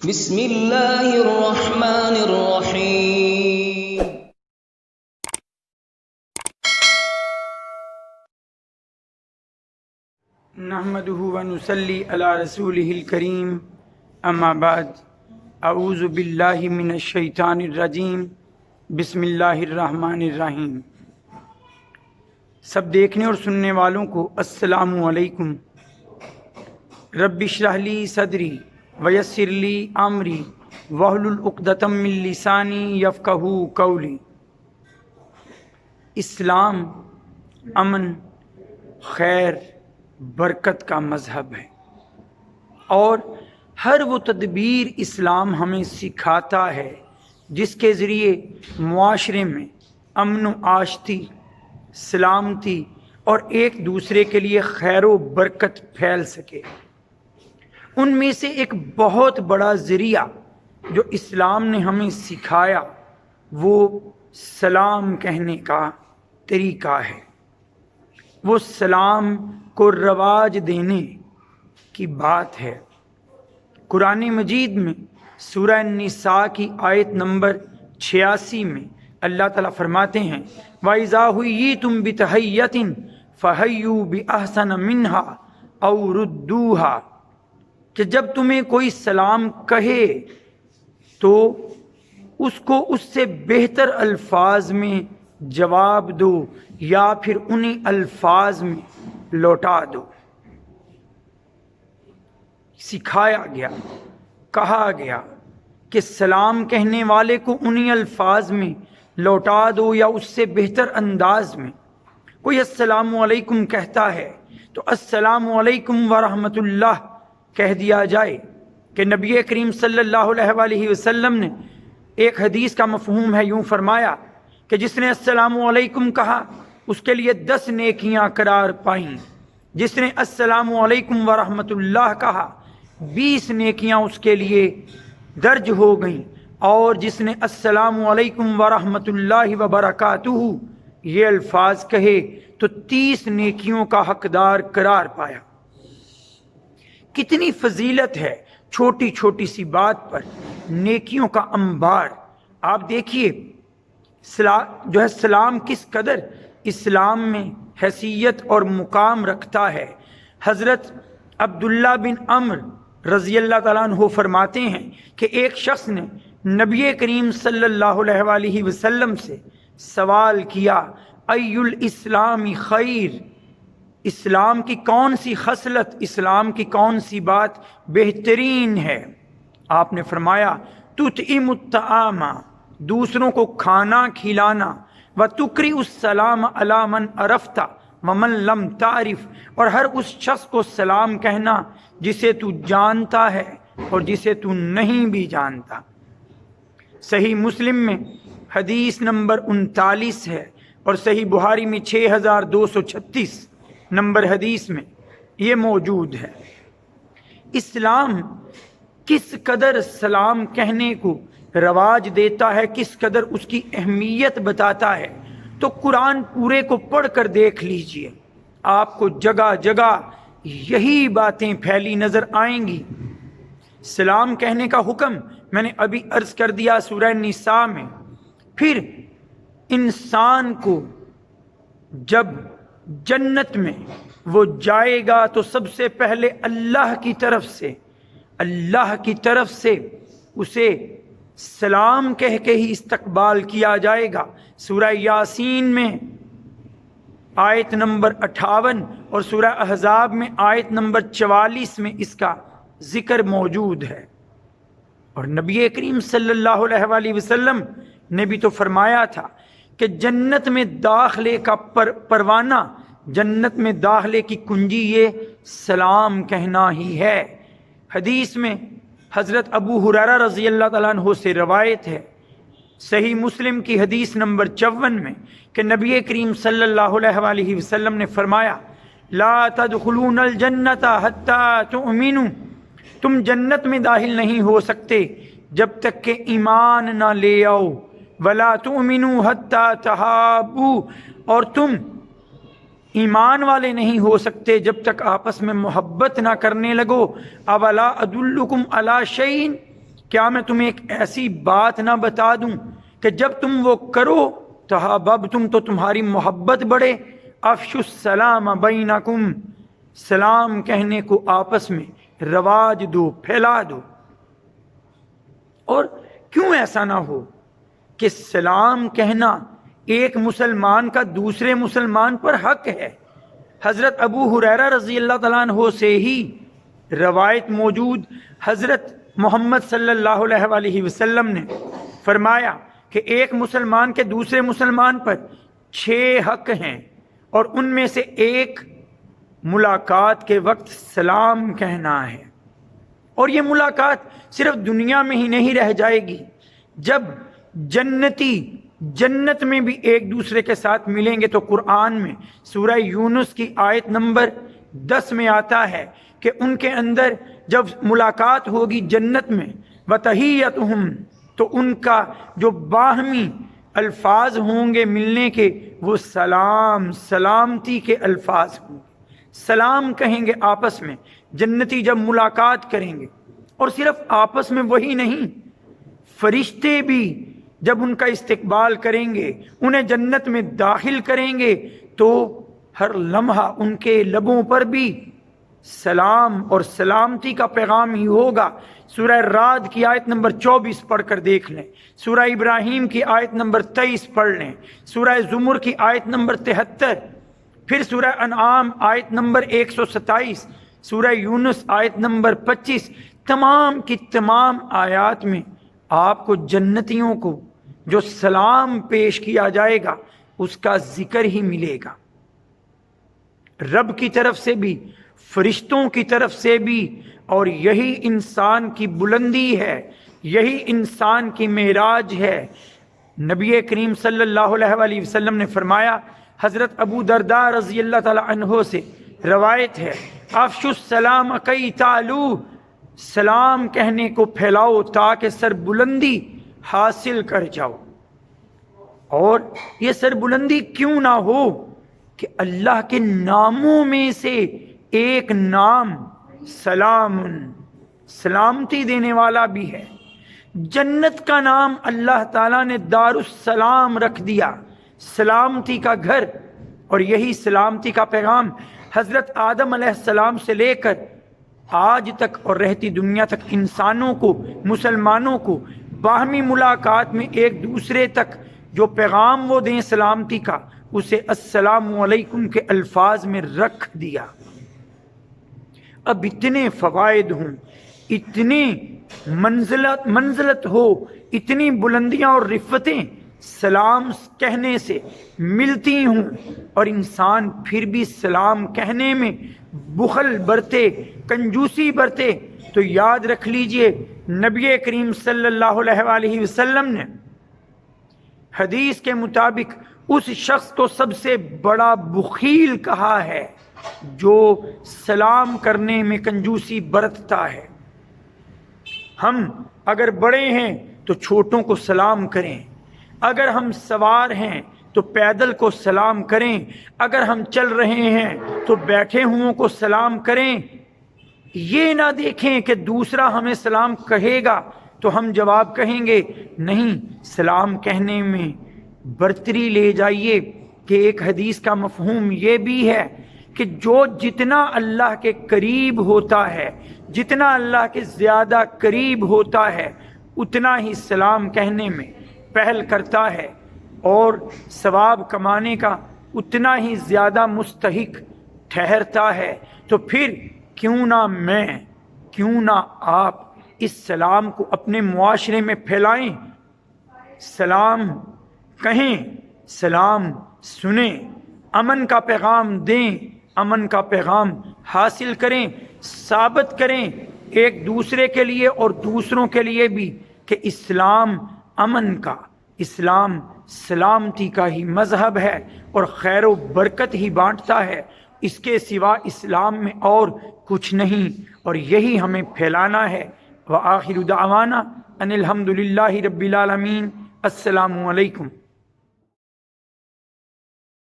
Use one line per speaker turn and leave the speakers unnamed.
بسم اللہ الرحمن الرحیم۔
نحمده ونصلي على رسوله الكريم اما بعد اعوذ باللہ من الشیطان الرجیم بسم اللہ الرحمن الرحیم۔ سب دیکھنے اور سننے والوں کو السلام علیکم۔ رب اشرح لی صدری ویسر لی امری واحلل عقدۃ من لسانی یفقہوا قولی۔ اسلام امن، خیر، برکت کا مذہب ہے، اور ہر وہ تدبیر اسلام ہمیں سکھاتا ہے جس کے ذریعے معاشرے میں امن و آشتی، سلامتی اور ایک دوسرے کے لیے خیر و برکت پھیل سکے۔ ان میں سے ایک بہت بڑا ذریعہ جو اسلام نے ہمیں سکھایا وہ سلام کہنے کا طریقہ ہے، وہ سلام کو رواج دینے کی بات ہے۔ قرآن مجید میں سورہ النساء کی آیت نمبر 86 میں اللہ تعالیٰ فرماتے ہیں وَإِذَا حُيِّيتُم بِتَحِيَّةٍ فَحَيُّوا بِأَحْسَنَ مِنْهَا أَوْ رُدُّوهَا، کہ جب تمہیں کوئی سلام کہے تو اس کو اس سے بہتر الفاظ میں جواب دو یا پھر انہی الفاظ میں لوٹا دو۔ سکھایا گیا، کہا گیا کہ سلام کہنے والے کو انہی الفاظ میں لوٹا دو یا اس سے بہتر انداز میں۔ کوئی السلام علیکم کہتا ہے تو السلام علیکم ورحمۃ اللہ کہہ دیا جائے، کہ نبی کریم صلی اللہ علیہ وآلہ وسلم نے ایک حدیث کا مفہوم ہے، یوں فرمایا کہ جس نے السلام علیکم کہا اس کے لیے 10 نیکیاں قرار پائیں، جس نے السلام علیکم ورحمۃ اللہ کہا 20 نیکیاں اس کے لیے درج ہو گئیں، اور جس نے السلام علیکم ورحمۃ اللہ وبرکاتہ یہ الفاظ کہے تو 30 نیکیوں کا حقدار قرار پایا۔ کتنی فضیلت ہے چھوٹی چھوٹی سی بات پر نیکیوں کا انبار۔ آپ دیکھیے جو ہے سلام کس قدر اسلام میں حیثیت اور مقام رکھتا ہے۔ حضرت عبداللہ بن عمرو رضی اللہ تعالیٰ عنہ فرماتے ہیں کہ ایک شخص نے نبی کریم صلی اللہ علیہ وآلہ وسلم سے سوال کیا ای الاسلام خیر، اسلام کی کون سی خصلت، اسلام کی کون سی بات بہترین ہے؟ آپ نے فرمایا تطعم الطعام، دوسروں کو کھانا کھلانا، وتقرئ السلام علی من عرفت ومن لم تعرف، اور ہر اس شخص کو سلام کہنا جسے تو جانتا ہے اور جسے تو نہیں بھی جانتا۔ صحیح مسلم میں حدیث نمبر 39 ہے، اور صحیح بخاری میں 6236 نمبر حدیث میں یہ موجود ہے۔ اسلام کس قدر سلام کہنے کو رواج دیتا ہے، کس قدر اس کی اہمیت بتاتا ہے، تو قرآن پورے کو پڑھ کر دیکھ لیجئے، آپ کو جگہ جگہ یہی باتیں پھیلی نظر آئیں گی۔ سلام کہنے کا حکم میں نے ابھی عرض کر دیا سورہ النساء میں۔ پھر انسان کو جب جنت میں وہ جائے گا تو سب سے پہلے اللہ کی طرف سے اسے سلام کہہ کے ہی استقبال کیا جائے گا۔ سورہ یاسین میں آیت نمبر 58 اور سورہ احزاب میں آیت نمبر 44 میں اس کا ذکر موجود ہے۔ اور نبی کریم صلی اللہ علیہ وآلہ وسلم نے بھی تو فرمایا تھا کہ جنت میں داخلے کا پروانہ، جنت میں داخلے کی کنجی یہ سلام کہنا ہی ہے۔ حدیث میں حضرت ابو ہریرہ رضی اللہ تعالیٰ عنہ سے روایت ہے، صحیح مسلم کی حدیث نمبر 54 میں، کہ نبی کریم صلی اللہ علیہ وآلہ وسلم نے فرمایا لا تدخلون الجنت حتی تؤمنوا، تم جنت میں داخل نہیں ہو سکتے جب تک کہ ایمان نہ لے آؤ، ولا تؤمنوا حتی تحابوا، اور تم ایمان والے نہیں ہو سکتے جب تک آپس میں محبت نہ کرنے لگو۔ اولا ادلکم علی شیء، کیا میں تمہیں ایک ایسی بات نہ بتا دوں کہ جب تم وہ کرو تحاببتم تو تمہاری محبت بڑھے؟ افشوا السلام بینکم، سلام کہنے کو آپس میں رواج دو، پھیلا دو۔ اور کیوں ایسا نہ ہو کہ سلام کہنا ایک مسلمان کا دوسرے مسلمان پر حق ہے۔ حضرت ابو ہریرہ رضی اللہ تعالیٰ عنہ سے ہی روایت موجود، حضرت محمد صلی اللہ علیہ وآلہ وسلم نے فرمایا کہ ایک مسلمان کے دوسرے مسلمان پر 6 حق ہیں، اور ان میں سے ایک ملاقات کے وقت سلام کہنا ہے۔ اور یہ ملاقات صرف دنیا میں ہی نہیں رہ جائے گی، جب جنتی جنت میں بھی ایک دوسرے کے ساتھ ملیں گے تو قرآن میں سورہ یونس کی آیت نمبر 10 میں آتا ہے کہ ان کے اندر جب ملاقات ہوگی جنت میں وَتَحِيَّتُهُمْ، تو ان کا جو باہمی الفاظ ہوں گے ملنے کے وہ سلام، سلامتی کے الفاظ ہوں گے، سلام کہیں گے آپس میں جنتی جب ملاقات کریں گے۔ اور صرف آپس میں وہی نہیں، فرشتے بھی جب ان کا استقبال کریں گے، انہیں جنت میں داخل کریں گے، تو ہر لمحہ ان کے لبوں پر بھی سلام اور سلامتی کا پیغام ہی ہوگا۔ سورہ رعد کی آیت نمبر 24 پڑھ کر دیکھ لیں، سورہ ابراہیم کی آیت نمبر 23 پڑھ لیں، سورہ زمر کی آیت نمبر 73، پھر سورہ انعام آیت نمبر 127، سورہ یونس آیت نمبر 25، تمام کی تمام آیات میں آپ کو جنتیوں کو جو سلام پیش کیا جائے گا اس کا ذکر ہی ملے گا، رب کی طرف سے بھی، فرشتوں کی طرف سے بھی۔ اور یہی انسان کی بلندی ہے، یہی انسان کی معراج ہے۔ نبی کریم صلی اللہ علیہ وآلہ وسلم نے فرمایا، حضرت ابو درداء رضی اللہ تعالی عنہ سے روایت ہے، افشوا السلام کی تعلو، سلام کہنے کو پھیلاؤ تاکہ سر بلندی حاصل کر جاؤ۔ اور یہ سر بلندی کیوں نہ ہو کہ اللہ کے ناموں میں سے ایک نام سلام، سلامتی دینے والا بھی ہے۔ جنت کا نام اللہ تعالیٰ نے دار السلام رکھ دیا، سلامتی کا گھر۔ اور یہی سلامتی کا پیغام حضرت آدم علیہ السلام سے لے کر آج تک اور رہتی دنیا تک انسانوں کو، مسلمانوں کو باہمی ملاقات میں ایک دوسرے تک جو پیغام وہ دیں سلامتی کا، اسے السلام علیکم کے الفاظ میں رکھ دیا۔ اب اتنے فوائد ہوں، اتنی منزلت ہو، اتنی بلندیاں اور رفتیں سلام کہنے سے ملتی ہوں، اور انسان پھر بھی سلام کہنے میں بخل برتے، کنجوسی برتے، تو یاد رکھ لیجئے نبی کریم صلی اللہ علیہ وآلہ وسلم نے حدیث کے مطابق اس شخص کو سب سے بڑا بخیل کہا ہے جو سلام کرنے میں کنجوسی برتتا ہے۔ ہم اگر بڑے ہیں تو چھوٹوں کو سلام کریں، اگر ہم سوار ہیں تو پیدل کو سلام کریں، اگر ہم چل رہے ہیں تو بیٹھے ہوں کو سلام کریں۔ یہ نہ دیکھیں کہ دوسرا ہمیں سلام کہے گا تو ہم جواب کہیں گے، نہیں، سلام کہنے میں برتری لے جائیے کہ ایک حدیث کا مفہوم یہ بھی ہے کہ جو جتنا اللہ کے قریب ہوتا ہے، جتنا اللہ کے زیادہ قریب ہوتا ہے، اتنا ہی سلام کہنے میں پہل کرتا ہے، اور ثواب کمانے کا اتنا ہی زیادہ مستحق ٹھہرتا ہے۔ تو پھر کیوں نہ میں، کیوں نہ آپ اس سلام کو اپنے معاشرے میں پھیلائیں، سلام کہیں، سلام سنیں، امن کا پیغام دیں، امن کا پیغام حاصل کریں، ثابت کریں ایک دوسرے کے لیے اور دوسروں کے لیے بھی کہ اسلام امن کا، اسلام سلامتی کا ہی مذہب ہے اور خیر و برکت ہی بانٹتا ہے، اس کے سوا اسلام میں اور کچھ نہیں، اور یہی ہمیں پھیلانا ہے۔ وآخر دعوانا ان الحمد للہ رب العالمین۔ السلام علیکم۔